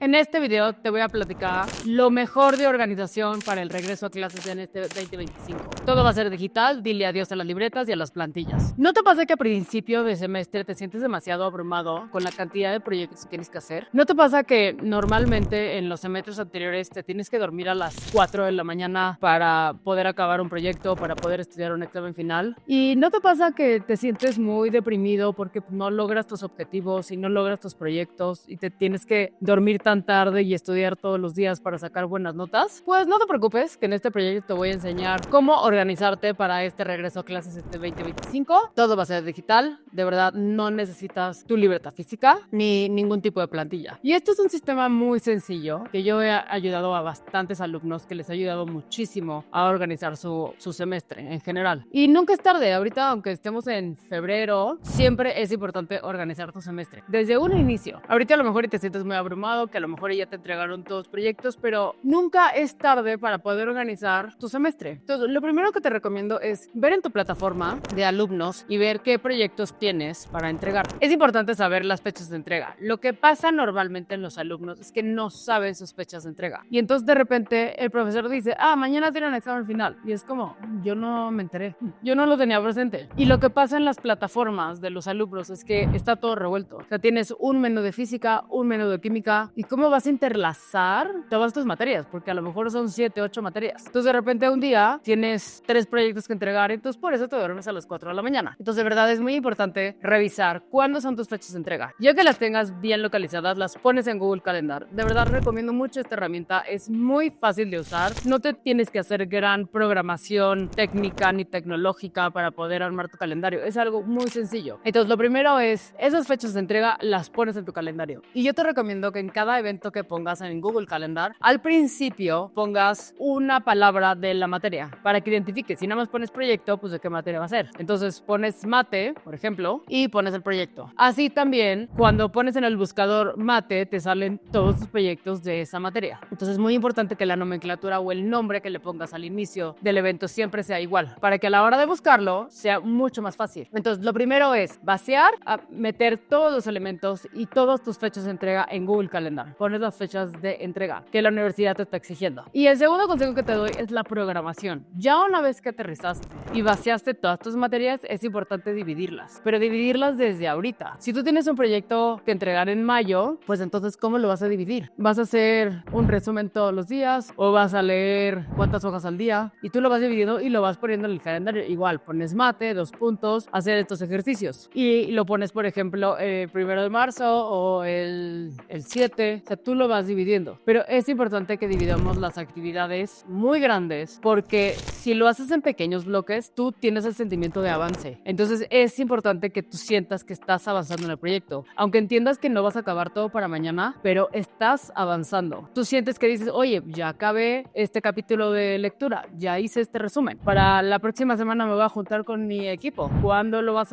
En este video te voy a platicar lo mejor de organización para el regreso a clases en este 2025. Todo va a ser digital, dile adiós a las libretas y a las plantillas. ¿No te pasa que a principio de semestre te sientes demasiado abrumado con la cantidad de proyectos que tienes que hacer? ¿No te pasa que normalmente en los semestres anteriores te tienes que dormir a las 4 de la mañana para poder acabar un proyecto, para poder estudiar un examen final? ¿Y no te pasa que te sientes muy deprimido porque no logras tus objetivos y no logras tus proyectos y te tienes que dormir tan tarde y estudiar todos los días para sacar buenas notas? Pues no te preocupes, que en este proyecto te voy a enseñar cómo organizarte para este regreso a clases este 2025. Todo va a ser digital, de verdad no necesitas tu libreta física ni ningún tipo de plantilla. Y esto es un sistema muy sencillo que yo he ayudado a bastantes alumnos, que les ha ayudado muchísimo a organizar su semestre en general. Y nunca es tarde, ahorita aunque estemos en febrero, siempre es importante organizar tu semestre desde un inicio. Ahorita a lo mejor te sientes muy abrumado, que a lo mejor ya te entregaron todos los proyectos, pero nunca es tarde para poder organizar tu semestre. Entonces, lo primero que te recomiendo es ver en tu plataforma de alumnos y ver qué proyectos tienes para entregar. Es importante saber las fechas de entrega. Lo que pasa normalmente en los alumnos es que no saben sus fechas de entrega. Y entonces de repente el profesor dice, mañana tienen examen final. Y es como, yo no me enteré. Yo no lo tenía presente. Y lo que pasa en las plataformas de los alumnos es que está todo revuelto. O sea, tienes un menú de física, un menú de química. ¿Y cómo vas a interlazar todas tus materias? Porque a lo mejor son 7, 8 materias. Entonces de repente un día tienes 3 proyectos que entregar, entonces por eso te duermes a las 4 de la mañana. Entonces de verdad es muy importante revisar cuándo son tus fechas de entrega. Ya que las tengas bien localizadas, las pones en Google Calendar. De verdad recomiendo mucho esta herramienta. Es muy fácil de usar. No te tienes que hacer gran programación técnica ni tecnológica para poder armar tu calendario. Es algo muy sencillo. Entonces lo primero es, esas fechas de entrega las pones en tu calendario. Y yo te recomiendo que en cada evento que pongas en Google Calendar, al principio pongas una palabra de la materia para que identifiques. Si nada más pones proyecto, pues de qué materia va a ser. Entonces pones mate, por ejemplo, y pones el proyecto. Así también, cuando pones en el buscador mate, te salen todos tus proyectos de esa materia. Entonces es muy importante que la nomenclatura o el nombre que le pongas al inicio del evento siempre sea igual, para que a la hora de buscarlo sea mucho más fácil. Entonces lo primero es vaciar, meter todos los elementos y todas tus fechas de entrega en Google Calendar. Pones las fechas de entrega que la universidad te está exigiendo. Y el segundo consejo que te doy es la programación. Ya una vez que aterrizaste y vaciaste todas tus materias, es importante dividirlas, pero dividirlas desde ahorita. Si tú tienes un proyecto que entregar en mayo, pues entonces ¿cómo lo vas a dividir? ¿Vas a hacer un resumen todos los días o vas a leer cuántas hojas al día? Y tú lo vas dividiendo y lo vas poniendo en el calendario. Igual, pones mate, 2 puntos, hacer estos ejercicios. Y lo pones, por ejemplo, el 1 de marzo o el 7. O sea, tú lo vas dividiendo. Pero es importante que dividamos las actividades muy grandes, porque si lo haces en pequeños bloques, tú tienes el sentimiento de avance. Entonces es importante que tú sientas que estás avanzando en el proyecto. Aunque entiendas que no vas a acabar todo para mañana, pero estás avanzando. Tú sientes que dices, oye, ya acabé este capítulo de lectura, ya hice este resumen. Para la próxima semana me voy a juntar con mi equipo. ¿Cuándo lo van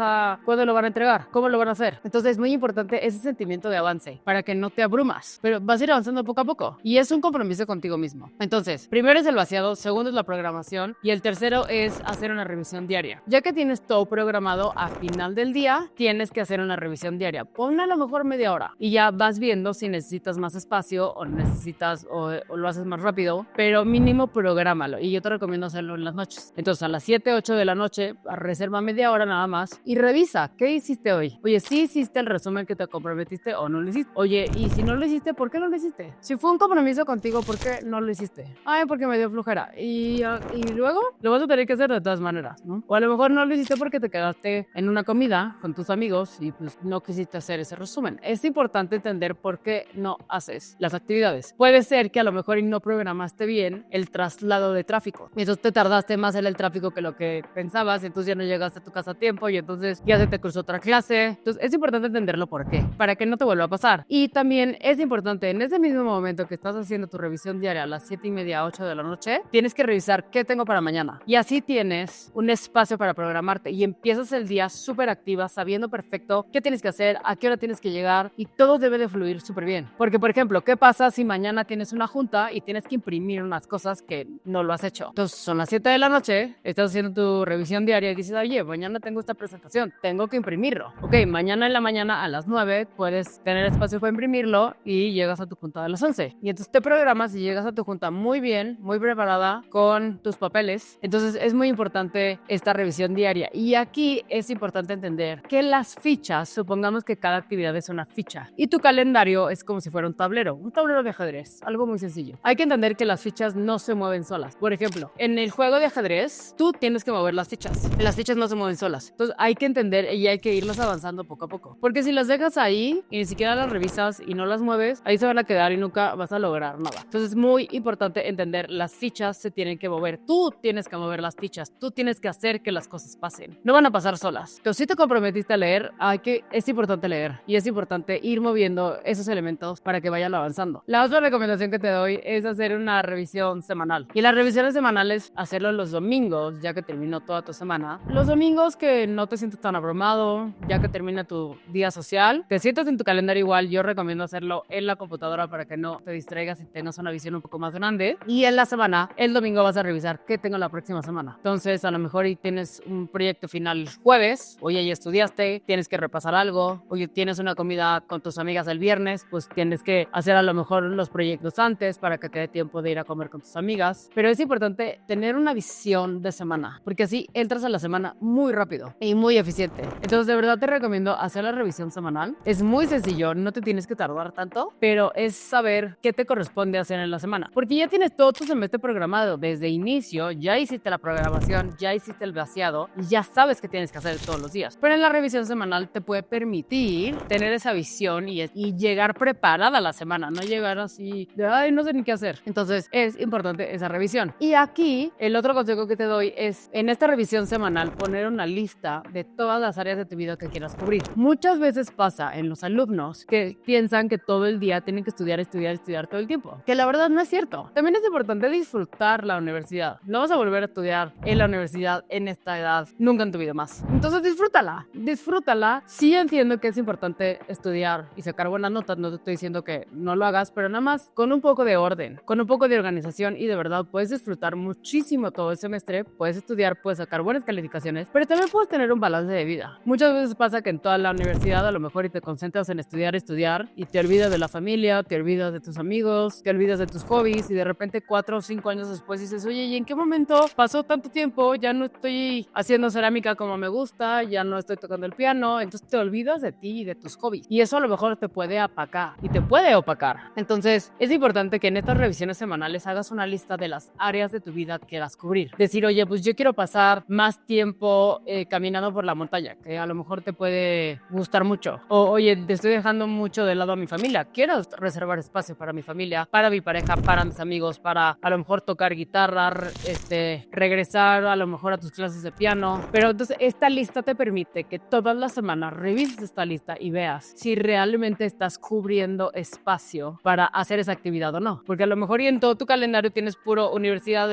a entregar? ¿Cómo lo van a hacer? Entonces es muy importante ese sentimiento de avance para que no te abrumas, pero vas a ir avanzando poco a poco. Y es un compromiso contigo mismo. Entonces, primero es el vaciado, segundo es la programación y el tercero es hacer una revisión diaria. Ya que tienes todo programado, a final del día tienes que hacer una revisión diaria. Ponle a lo mejor media hora y ya vas viendo si necesitas más espacio o necesitas o lo haces más rápido, pero mínimo prográmalo. Y yo te recomiendo hacerlo en las noches. Entonces a las 7, 8 de la noche, reserva media hora nada más y revisa qué hiciste hoy. Oye, ¿sí hiciste el resumen que te comprometiste o no lo hiciste? Oye, y si no lo hiciste, ¿por qué no lo hiciste? Si fue un compromiso contigo, ¿por qué no lo hiciste? Porque me dio flojera. Y luego lo vas a tener que hacer de todas maneras, ¿no? O a lo mejor no lo hiciste porque te quedaste en una comida con tus amigos y pues no quisiste hacer ese resumen. Es importante entender por qué no haces las actividades. Puede ser que a lo mejor no programaste bien el traslado de tráfico. Y entonces te tardaste más en el tráfico que lo que pensabas, entonces ya no llegaste a tu casa a tiempo y entonces ya se te cruzó otra clase. Entonces es importante entenderlo por qué, para que no te vuelva a pasar. Y también es importante, en ese mismo momento que estás haciendo tu revisión diaria a las 7:30, 8 de la noche, tienes que revisar qué tengo para mañana. Y así tienes un espacio para programarte y empiezas el día súper activa, sabiendo perfecto qué tienes que hacer, a qué hora tienes que llegar y todo debe de fluir súper bien. Porque, por ejemplo, ¿qué pasa si mañana tienes una junta y tienes que imprimir unas cosas que no lo has hecho? Entonces, son las 7 de la noche, estás haciendo tu revisión diaria y dices, oye, mañana tengo esta presentación, tengo que imprimirlo. Ok, mañana en la mañana a las 9 puedes tener espacio para imprimirlo y llegas a tu junta a las 11. Y entonces te programas y llegas a tu junta muy bien, muy preparada con tus papeles. Entonces es muy importante esta revisión diaria. Y aquí es importante entender que las fichas, supongamos que cada actividad es una ficha y tu calendario es como si fuera un tablero de ajedrez, algo muy sencillo. Hay que entender que las fichas no se mueven solas. Por ejemplo, en el juego de ajedrez, tú tienes que mover las fichas. Las fichas no se mueven solas. Entonces hay que entender y hay que irlas avanzando poco a poco. Porque si las dejas ahí y ni siquiera las revisas y no las mueves, ahí se van a quedar y nunca vas a lograr nada. Entonces es muy importante entender, las fichas se tienen que mover. Tú tienes que mover las fichas. Tú tienes que hacer que las cosas pasen. No van a pasar solas. Entonces si te comprometiste a leer, es importante leer. Y es importante ir moviendo esos elementos para que vayan avanzando. La otra recomendación que te doy es hacer una revisión semanal. Y las revisiones semanales, hacerlo los domingos, ya que terminó toda tu semana. Los domingos que no te sientes tan abrumado, ya que termina tu día social, te sientas en tu calendario igual. Yo recomiendo hacerlo en la computadora para que no te distraigas y tengas una visión un poco más grande. Y en la semana, el domingo vas a revisar qué tengo la próxima semana. Entonces, a lo mejor tienes un proyecto final jueves, oye, ya estudiaste, tienes que repasar algo, oye, tienes una comida con tus amigas el viernes, pues tienes que hacer a lo mejor los proyectos antes para que te dé tiempo de ir a comer con tus amigas. Pero es importante tener una visión de semana, porque así entras a la semana muy rápido y muy eficiente. Entonces, de verdad te recomiendo hacer la revisión semanal. Es muy sencillo, no te tienes que tardar tanto, pero es saber qué te corresponde hacer en la semana, porque ya tienes todo tu semestre programado desde inicio, ya hiciste la programación, ya hiciste el vaciado y ya sabes qué tienes que hacer todos los días. Pero en la revisión semanal te puede permitir tener esa visión y llegar preparada a la semana, no llegar así de, ay, no sé ni qué hacer. Entonces es importante esa revisión. Y aquí el otro consejo que te doy es, en esta revisión semanal, poner una lista de todas las áreas de tu vida que quieras cubrir. Muchas veces pasa en los alumnos que piensan que todo el día tienen que estudiar todo el tiempo, que la verdad no es cierto. También es importante disfrutar la universidad. No vas a volver a estudiar en la universidad en esta edad nunca en tu vida más. Entonces disfrútala. Sí entiendo que es importante estudiar y sacar buenas notas, no te estoy diciendo que no lo hagas, pero nada más con un poco de orden, con un poco de organización, y de verdad puedes disfrutar muchísimo todo el semestre, puedes estudiar, puedes sacar buenas calificaciones, pero también puedes tener un balance de vida. Muchas veces pasa que en toda la universidad a lo mejor te concentras en estudiar y te olvidas de la familia, te olvidas de tus amigos, te olvidas de tus hobbies, y de repente 4 o 5 años después dices, oye, ¿y en qué momento pasó tanto tiempo? Ya no estoy haciendo cerámica como me gusta, ya no estoy tocando el piano. Entonces te olvidas de ti y de tus hobbies, y eso a lo mejor te puede apacar y te puede opacar. Entonces es importante que en estas revisiones semanales hagas una lista de las áreas de tu vida que quieras cubrir. Decir, oye, pues yo quiero pasar más tiempo caminando por la montaña, que a lo mejor te puede gustar mucho. O, oye, te estoy dejando mucho de lado a mi familia, quiero reservar espacio para mi familia, para mi pareja, para mis amigos, para a lo mejor tocar guitarra, regresar a lo mejor a tus clases de piano. Pero entonces esta lista te permite que todas las semanas revises esta lista y veas si realmente estás cubriendo espacio para hacer esa actividad o no. Porque a lo mejor y en todo tu calendario tienes puro universidad,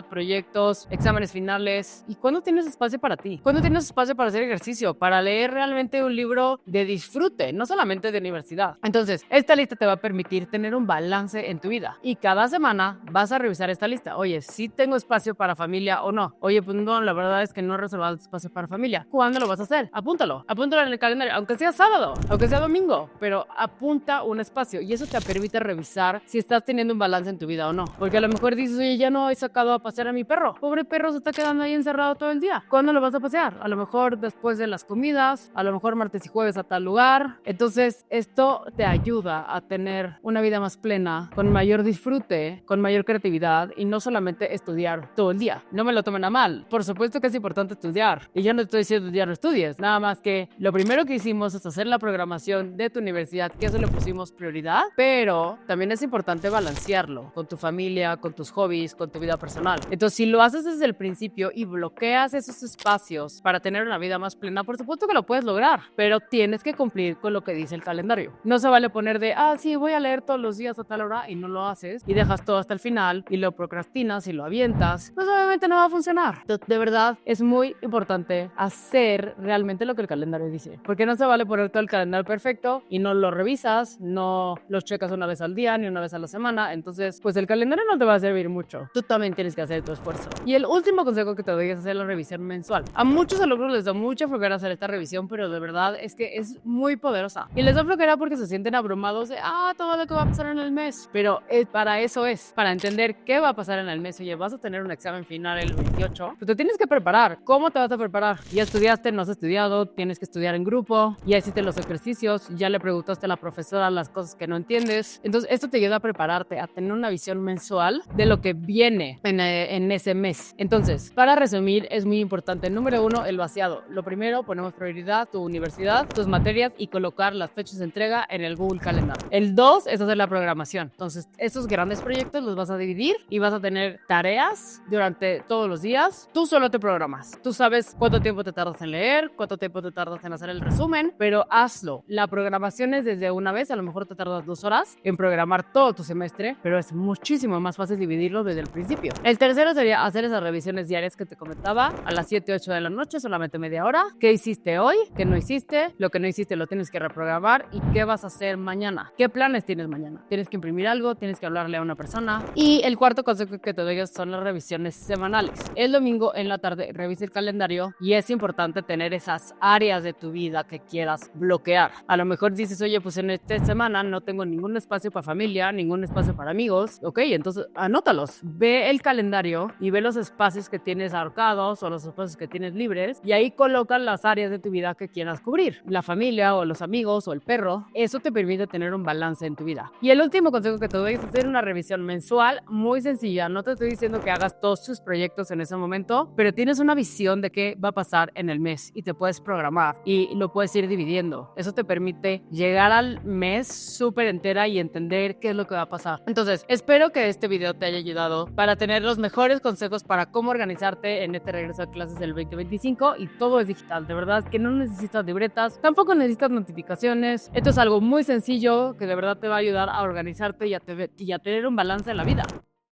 proyectos, exámenes finales. ¿Y cuándo tienes espacio para ti? ¿Cuándo tienes espacio para hacer ejercicio? Para leer realmente un libro de disfrute, no solamente de universidad. Entonces, esta lista te va a permitir tener un balance en tu vida. Y cada semana vas a revisar esta lista. Oye, ¿sí tengo espacio para familia o no? Oye, pues no, la verdad es que no he reservado espacio para familia. ¿Cuándo lo vas a hacer? Apúntalo en el calendario, aunque sea sábado, aunque sea domingo, pero apunta un espacio, y eso te permite revisar si estás teniendo un balance en tu vida o no. Porque a lo mejor dices, oye, ya no he sacado a pasear a mi perro. Pobre perro, se está quedando ahí encerrado todo el día. ¿Cuándo lo vas a pasear? A lo mejor después de las comidas, a lo mejor martes y jueves a tal lugar. Entonces, esto te ayuda a tener una vida más plena, con mayor disfrute, con mayor creatividad, y no solamente estudiar todo el día. No me lo tomen a mal. Por supuesto que es importante estudiar, y yo no estoy diciendo ya no estudies, nada más que lo primero que hicimos es hacer la programación de tu universidad, que eso le pusimos prioridad, pero también es importante balancearlo con tu familia, con tus hobbies, con tu vida personal. Entonces, si lo haces desde el principio y bloqueas esos espacios para tener una vida más plena, por supuesto que lo puedes lograr, pero tienes que cumplir con lo que dice el calendario. No se vale poner de, sí, voy a leer todos los días a tal hora, y no lo haces, y dejas todo hasta el final, y lo procrastinas y lo avientas, libretas, pues obviamente no va a funcionar. Entonces, de verdad, es muy importante hacer realmente lo que el calendario dice, porque no se vale poner todo el calendario perfecto y no lo revisas, no lo checas una vez al día ni una vez a la semana. Entonces, pues el calendario no te va a servir mucho. Tú también tienes que hacer tu esfuerzo. Y el último consejo que te doy es hacer la revisión mensual. A muchos alumnos les da mucha flojera hacer esta revisión, pero de verdad es que es muy poderosa. Y les da flojera porque se sienten abrumados de, todo lo que va a pasar en el mes. Pero para eso es, para entender qué va a pasar en el mes. Oye, vas a tener un examen final el 28, tú te tienes que preparar. ¿Cómo te vas a preparar? ¿Ya estudiaste? ¿No has estudiado? Tienes que estudiar en grupo. ¿Ya hiciste los ejercicios? ¿Ya le preguntaste a la profesora las cosas que no entiendes? Entonces, esto te ayuda a prepararte, a tener una visión mensual de lo que viene en ese mes. Entonces, para resumir, es muy importante. Número 1, el vaciado. Lo primero, ponemos prioridad, tu universidad, tus materias y colocar las fechas de entrega en el Google Calendar. El 2 es hacer la programación. Entonces, estos grandes proyectos los vas a dividir y vas a tener tareas durante todos los días. Tú solo te programas. Tú sabes cuánto tiempo te tardas en leer, cuánto tiempo te tardas en hacer el resumen, pero hazlo. La programación es desde una vez, a lo mejor te tardas 2 horas en programar todo tu semestre, pero es muchísimo más fácil dividirlo desde el principio. El tercero sería hacer esas revisiones diarias que te comentaba a las 7, 8 de la noche, solamente media hora. ¿Qué hiciste hoy? ¿Qué no hiciste? Lo que no hiciste lo tienes que reprogramar. ¿Y qué vas a hacer mañana? ¿Qué planes tienes mañana? ¿Tienes que imprimir algo? ¿Tienes que hablarle a una persona? Y el cuarto consejo que te doy son las revisiones semanales. El domingo en la tarde revisa el calendario y es importante tener esas áreas de tu vida que quieras bloquear. A lo mejor dices, oye, pues en esta semana no tengo ningún espacio para familia, ningún espacio para amigos. Ok, entonces anótalos. Ve el calendario y ve los espacios que tienes ahorcados o los espacios que tienes libres y ahí colocan las áreas de tu vida que quieras cubrir. La familia o los amigos o el perro. Eso te permite tener un balance en tu vida. Y el último consejo que te doy es hacer una revisión mensual muy sencilla. No te estoy diciendo que hagas todos tus proyectos en ese momento, pero tienes una visión de qué va a pasar en el mes y te puedes programar y lo puedes ir dividiendo. Eso te permite llegar al mes súper entera y entender qué es lo que va a pasar. Entonces, espero que este video te haya ayudado para tener los mejores consejos para cómo organizarte en este regreso a clases del 2025 y todo es digital. De verdad que no necesitas libretas, tampoco necesitas notificaciones. Esto es algo muy sencillo que de verdad te va a ayudar a organizarte y a tener un balance en la vida.